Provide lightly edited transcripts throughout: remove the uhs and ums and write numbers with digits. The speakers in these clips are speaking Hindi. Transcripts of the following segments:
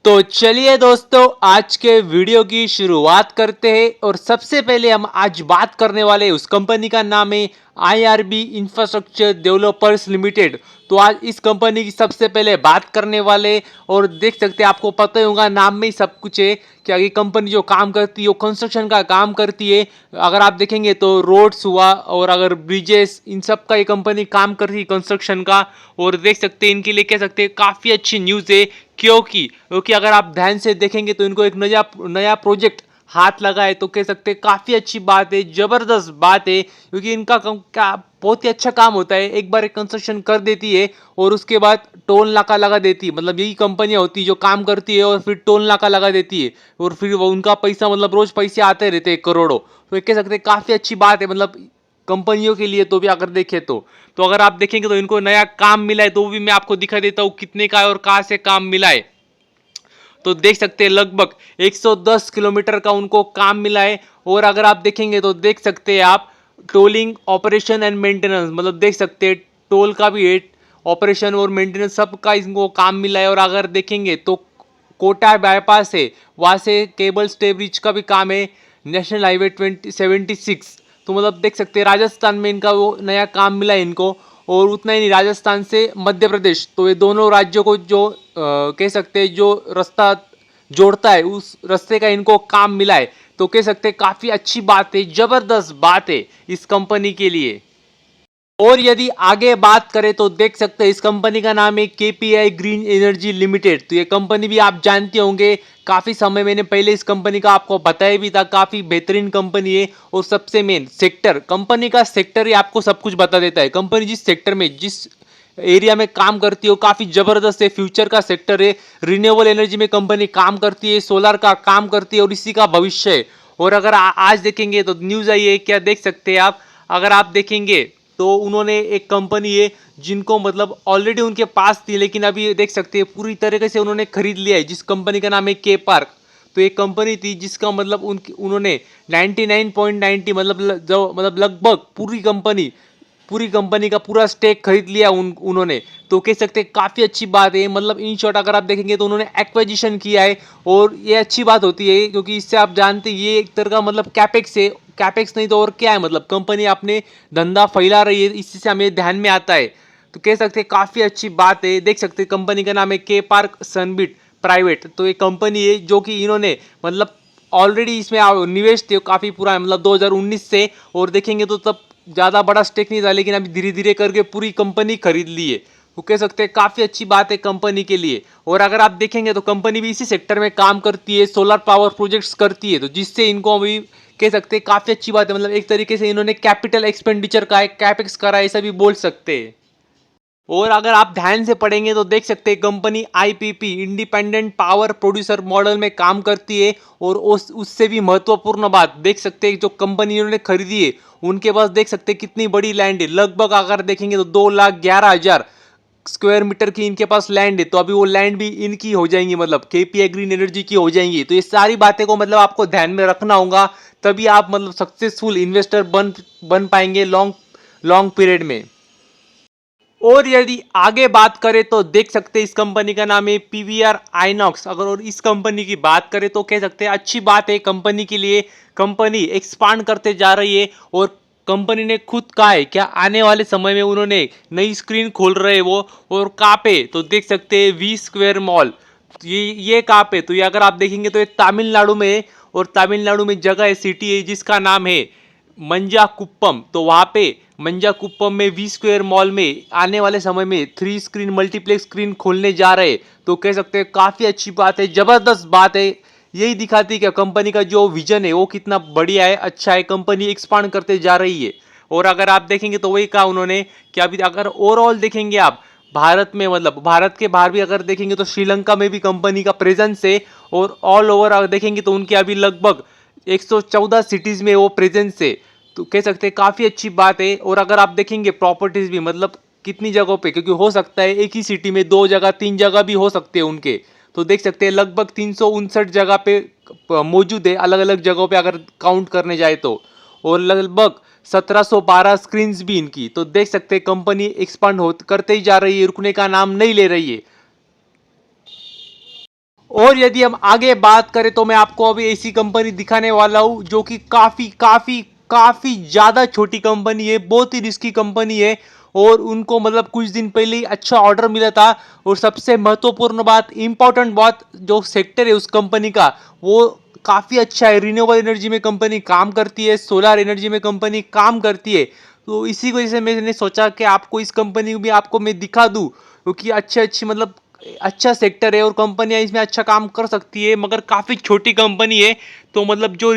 तो चलिए दोस्तों, आज के वीडियो की शुरुआत करते हैं। और सबसे पहले हम आज बात करने वाले उस कंपनी का नाम है आईआरबी इंफ्रास्ट्रक्चर डेवलपर्स लिमिटेड। तो आज इस कंपनी की सबसे पहले बात करने वाले, और देख सकते हैं आपको पता ही होगा, नाम में ही सब कुछ है कि ये कंपनी जो काम करती है वो कंस्ट्रक्शन का काम करती है। अगर आप देखेंगे तो रोड्स हुआ और अगर ब्रिजेस, इन सब का ये कंपनी काम करती है कंस्ट्रक्शन का। और देख सकते हैं इनके लिए कह सकते हैं काफ़ी अच्छी न्यूज़ है, क्योंकि अगर आप ध्यान से देखेंगे तो इनको एक नया नया प्रोजेक्ट हाथ लगा है। तो कह सकते हैं काफ़ी अच्छी बात है, ज़बरदस्त बात है, क्योंकि इनका क्या बहुत ही अच्छा काम होता है। एक बार एक कंस्ट्रक्शन कर देती है और उसके बाद टोल नाका लगा देती है। मतलब यही कंपनियां होती है जो काम करती है और फिर टोल नाका लगा देती है, और फिर वो उनका पैसा, मतलब रोज पैसे आते रहते हैं करोड़ों। तो कह सकते हैं काफ़ी अच्छी बात है, मतलब कंपनियों के लिए। तो भी अगर देखें तो अगर आप देखेंगे तो इनको नया काम मिला है, तो भी मैं आपको दिखा देता हूँ कितने का है और कहाँ से काम मिला है। तो देख सकते हैं लगभग 110 किलोमीटर का उनको काम मिला है। और अगर आप देखेंगे तो देख सकते हैं आप टोलिंग ऑपरेशन एंड मेंटेनेंस, मतलब देख सकते हैं टोल का भी है, ऑपरेशन और मेंटेनेंस सबका इनको काम मिला है। और अगर देखेंगे तो कोटा बाईपास है, वहाँ से केबल स्टे ब्रिज का भी काम है, नेशनल हाईवे 2076। तो मतलब देख सकते हैं राजस्थान में इनका वो नया काम मिला है इनको। और उतना ही नहीं, राजस्थान से मध्य प्रदेश, तो ये दोनों राज्यों को जो कह सकते हैं जो रास्ता जोड़ता है, उस रास्ते का इनको काम मिला है। तो कह सकते हैं काफ़ी अच्छी बात है, ज़बरदस्त बात है इस कंपनी के लिए। और यदि आगे बात करें तो देख सकते हैं इस कंपनी का नाम है केपीआई ग्रीन एनर्जी लिमिटेड। तो ये कंपनी भी आप जानते होंगे, काफ़ी समय मैंने पहले इस कंपनी का आपको बताया भी था, काफ़ी बेहतरीन कंपनी है। और सबसे मेन सेक्टर, कंपनी का सेक्टर ही आपको सब कुछ बता देता है। कंपनी जिस सेक्टर में, जिस एरिया में काम करती है वो काफ़ी ज़बरदस्त है, फ्यूचर का सेक्टर है। रिन्यूएबल एनर्जी में कंपनी काम करती है, सोलर का काम करती है और इसी का भविष्य है। और अगर आज देखेंगे तो न्यूज़ आई है, क्या देख सकते हैं आप, अगर आप देखेंगे तो उन्होंने एक कंपनी है जिनको मतलब ऑलरेडी उनके पास थी, लेकिन अभी देख सकते हैं पूरी तरीके से उन्होंने खरीद लिया है, जिस कंपनी का नाम है के पार्क। तो एक कंपनी थी जिसका मतलब उन्होंने 99.90, मतलब लगभग पूरी कंपनी का पूरा स्टेक खरीद लिया उन्होंने। तो कह सकते हैं काफ़ी अच्छी बात है, मतलब इन शॉर्ट अगर आप देखेंगे तो उन्होंने एक्विजिशन किया है। और ये अच्छी बात होती है, क्योंकि इससे आप जानते हैं ये एक तरह का मतलब कैपेक्स है। कैपेक्स नहीं तो और क्या है, मतलब कंपनी अपने धंधा फैला रही है, इसी से हमें ध्यान में आता है। तो कह सकते हैं काफ़ी अच्छी बात है। देख सकते हैं कंपनी का नाम है के पार्क सनबिट प्राइवेट। तो ये कंपनी है जो कि इन्होंने मतलब ऑलरेडी इसमें निवेश थे काफ़ी पूरा, मतलब 2019 से। और देखेंगे तो तब ज़्यादा बड़ा स्टेक नहीं था, लेकिन अभी धीरे धीरे करके पूरी कंपनी खरीद ली है। वो कह सकते हैं काफ़ी अच्छी बात है कंपनी के लिए। और अगर आप देखेंगे तो कंपनी भी इसी सेक्टर में काम करती है, सोलर पावर प्रोजेक्ट्स करती है, तो जिससे इनको अभी कह सकते हैं काफ़ी अच्छी बात है। मतलब एक तरीके से इन्होंने कैपिटल एक्सपेंडिचर का एक कैपेक्स करा है, ऐसा भी बोल सकते हैं। और अगर आप ध्यान से पढ़ेंगे तो देख सकते हैं company IPP independent power producer model में काम करती है। और उससे भी महत्वपूर्ण बात देख सकते हैं, जो कंपनी इन्होंने खरीदी है उनके पास देख सकते हैं कितनी बड़ी लैंड है। लगभग अगर देखेंगे तो 2,11,000 स्क्वायर मीटर की इनके पास लैंड है। तो अभी वो लैंड भी इनकी हो जाएंगी, मतलब केपीआई ग्रीन एनर्जी की हो जाएंगी। तो ये सारी बातें को मतलब आपको ध्यान में रखना होगा, तभी आप मतलब सक्सेसफुल इन्वेस्टर बन पाएंगे लॉन्ग लॉन्ग पीरियड में। और यदि आगे बात करें तो देख सकते हैं इस कंपनी का नाम है पीवीआर आइनॉक्स। अगर और इस कंपनी की बात करें तो कह सकते हैं अच्छी बात है कंपनी के लिए। कंपनी एक्सपांड करते जा रही है, और कंपनी ने खुद कहा है क्या आने वाले समय में उन्होंने नई स्क्रीन खोल रहे हैं वो। और कहाँ पे, तो देख सकते हैं वी स्क्वायर मॉल। तो ये कहाँ पे, तो ये अगर आप देखेंगे तो ये तमिलनाडु में है। और तमिलनाडु में जगह है, सिटी है जिसका नाम है मंजा कुप्पम। तो वहाँ पे मंजा कुप्पम में वी स्क्वायर मॉल में आने वाले समय में 3 स्क्रीन मल्टीप्लेक्स स्क्रीन खोलने जा रहे हैं। तो कह सकते हैं काफ़ी अच्छी बात है, ज़बरदस्त बात है। यही दिखाती है कि कंपनी का जो विजन है वो कितना बढ़िया है, अच्छा है, कंपनी एक्सपांड करते जा रही है। और अगर आप देखेंगे तो वही कहा उन्होंने कि अभी अगर ओवरऑल देखेंगे आप भारत में, मतलब भारत के बाहर भी अगर देखेंगे तो श्रीलंका में भी कंपनी का प्रेजेंस है। और ऑल ओवर अगर देखेंगे तो उनके अभी लगभग 114 सिटीज़ में वो प्रेजेंस है। तो कह सकते हैं काफ़ी अच्छी बात है। और अगर आप देखेंगे प्रॉपर्टीज़ भी, मतलब कितनी जगहों पे, क्योंकि हो सकता है एक ही सिटी में 2 जगह 3 जगह भी हो सकते हैं उनके। तो देख सकते हैं लगभग 359 जगह पे मौजूद है, अलग अलग जगहों पे अगर काउंट करने जाए तो। और लगभग 1712 स्क्रीन भी इनकी। तो देख सकते हैं कंपनी एक्सपांड हो करते ही जा रही है, रुकने का नाम नहीं ले रही है। और यदि हम आगे बात करें तो मैं आपको अभी ऐसी कंपनी दिखाने वाला हूं जो कि काफी काफी काफी ज्यादा छोटी कंपनी है, बहुत ही रिस्की कंपनी है। और उनको मतलब कुछ दिन पहले ही अच्छा ऑर्डर मिला था। और सबसे महत्वपूर्ण बात, इंपॉर्टेंट बात, जो सेक्टर है उस कंपनी का वो काफी अच्छा है। रिन्यूएबल एनर्जी में कंपनी काम करती है, सोलर एनर्जी में कंपनी काम करती है। तो इसी वजह से मैंने सोचा कि आपको इस कंपनी को भी आपको मैं दिखा दूं, क्योंकि अच्छे अच्छी मतलब अच्छा सेक्टर है और कंपनियां इसमें अच्छा काम कर सकती है, मगर काफ़ी छोटी कंपनी है। तो मतलब जो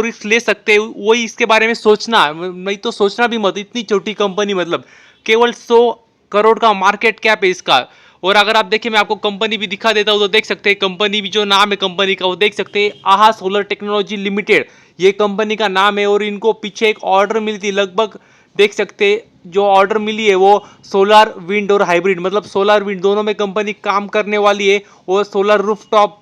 रिस्क ले सकते हैं वही इसके बारे में सोचना, नहीं तो सोचना भी मत। इतनी छोटी कंपनी, मतलब केवल 100 करोड़ का मार्केट कैप है इसका। और अगर आप देखिए, मैं आपको कंपनी भी दिखा देता हूँ तो देख सकते हैं कंपनी भी, जो नाम है कंपनी का वो देख सकते हैं, आहा सोलर टेक्नोलॉजी लिमिटेड, ये कंपनी का नाम है। और इनको पीछे एक ऑर्डर मिलती लगभग, देख सकते हैं जो ऑर्डर मिली है वो सोलर विंड और हाइब्रिड, मतलब सोलर विंड दोनों में कंपनी काम करने वाली है। और सोलर रूफटॉप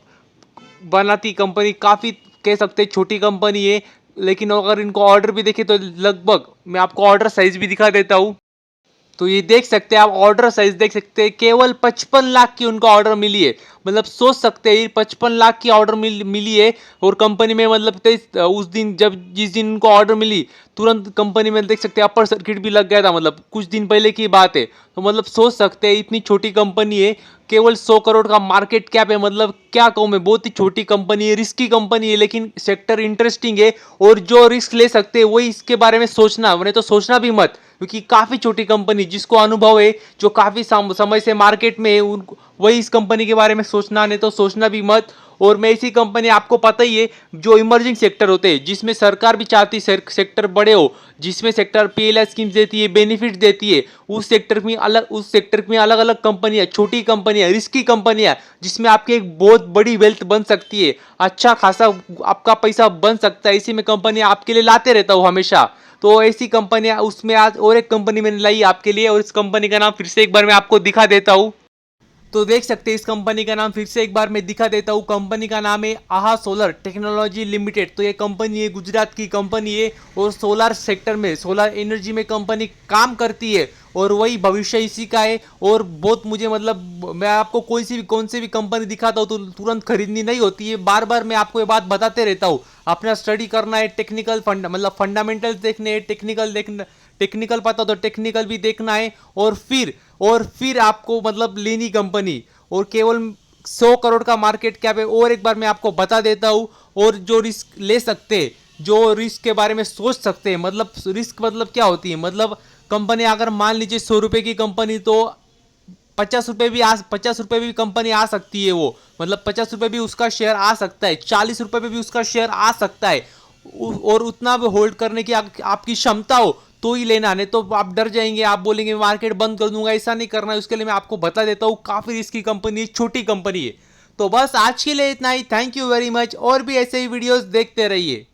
बनाती कंपनी, काफ़ी कह सकते हैं छोटी कंपनी है। लेकिन अगर इनको ऑर्डर भी देखें तो लगभग, मैं आपको ऑर्डर साइज भी दिखा देता हूँ। तो ये देख सकते हैं आप, ऑर्डर साइज देख सकते हैं, केवल 55 लाख की उनको ऑर्डर मिली है। मतलब सोच सकते हैं 55 लाख की ऑर्डर मिली है। और कंपनी में मतलब उस दिन जब जिस दिन उनको ऑर्डर मिली, तुरंत कंपनी में देख सकते हैं अपर सर्किट भी लग गया था, मतलब कुछ दिन पहले की बात है। तो मतलब सोच सकते हैं इतनी छोटी कंपनी है, केवल 100 करोड़ का मार्केट कैप है। मतलब क्या कहूँ मैं, बहुत ही छोटी कंपनी है, रिस्की कंपनी है, लेकिन सेक्टर इंटरेस्टिंग है। और जो रिस्क ले सकते हैं वही इसके बारे में सोचना, मैंने तो सोचना भी मत, क्योंकि काफ़ी छोटी कंपनी, जिसको अनुभव है, जो काफ़ी समय से मार्केट में है, उनको वही इस कंपनी के बारे में सोचना, नहीं तो सोचना भी मत। और मैं इसी कंपनी, आपको पता ही है, जो इमर्जिंग सेक्टर होते हैं, जिसमें सरकार भी चाहती है सेक्टर बड़े हो, जिसमें सेक्टर पीएलआई स्कीम्स देती है, बेनिफिट देती है, उस सेक्टर में अलग अलग कंपनियां, छोटी कंपनियां, रिस्की कंपनियां, जिसमें आपकी एक बहुत बड़ी वेल्थ बन सकती है, अच्छा खासा आपका पैसा बन सकता है। इसी में कंपनी आपके लिए लाते रहता हूँ हमेशा। तो ऐसी कंपनियां, उसमें आज और एक कंपनी मैंने लाई आपके लिए, और इस कंपनी का नाम फिर से एक बार मैं आपको दिखा देता हूं। तो देख सकते हैं इस कंपनी का नाम फिर से एक बार मैं दिखा देता हूँ। कंपनी का नाम है आहा सोलर टेक्नोलॉजी लिमिटेड। तो ये कंपनी है, गुजरात की कंपनी है, और सोलर सेक्टर में, सोलर एनर्जी में कंपनी काम करती है। और वही भविष्य इसी का है। और बहुत मुझे मतलब, मैं आपको कौन सी भी कंपनी दिखाता हूँ तो तुरंत खरीदनी नहीं होती है, बार बार मैं आपको ये बात बताते रहता हूँ। अपना स्टडी करना है, टेक्निकल मतलब फंडामेंटल देखने हैं, टेक्निकल पता तो टेक्निकल भी देखना है। और फिर आपको मतलब लेनी कंपनी। और केवल 100 करोड़ का मार्केट कैप है। और एक बार मैं आपको बता देता हूँ, और जो रिस्क ले सकते हैं, जो रिस्क के बारे में सोच सकते हैं, मतलब रिस्क मतलब क्या होती है, मतलब कंपनी अगर मान लीजिए 100 रुपए की कंपनी, तो 50 रुपए भी कंपनी आ सकती है। वो मतलब 50 रुपए भी उसका शेयर आ सकता है, 40 रुपए पे भी उसका शेयर आ सकता है। और उतना भी होल्ड करने की आपकी क्षमता हो तो ही लेना, नहीं तो आप डर जाएंगे, आप बोलेंगे मार्केट बंद कर दूंगा। ऐसा नहीं करना है। उसके लिए मैं आपको बता देता हूँ, काफी रिस्की कंपनी, छोटी कंपनी है। तो बस आज के लिए इतना ही। Thank you very much. और भी ऐसे ही वीडियोस देखते रहिए।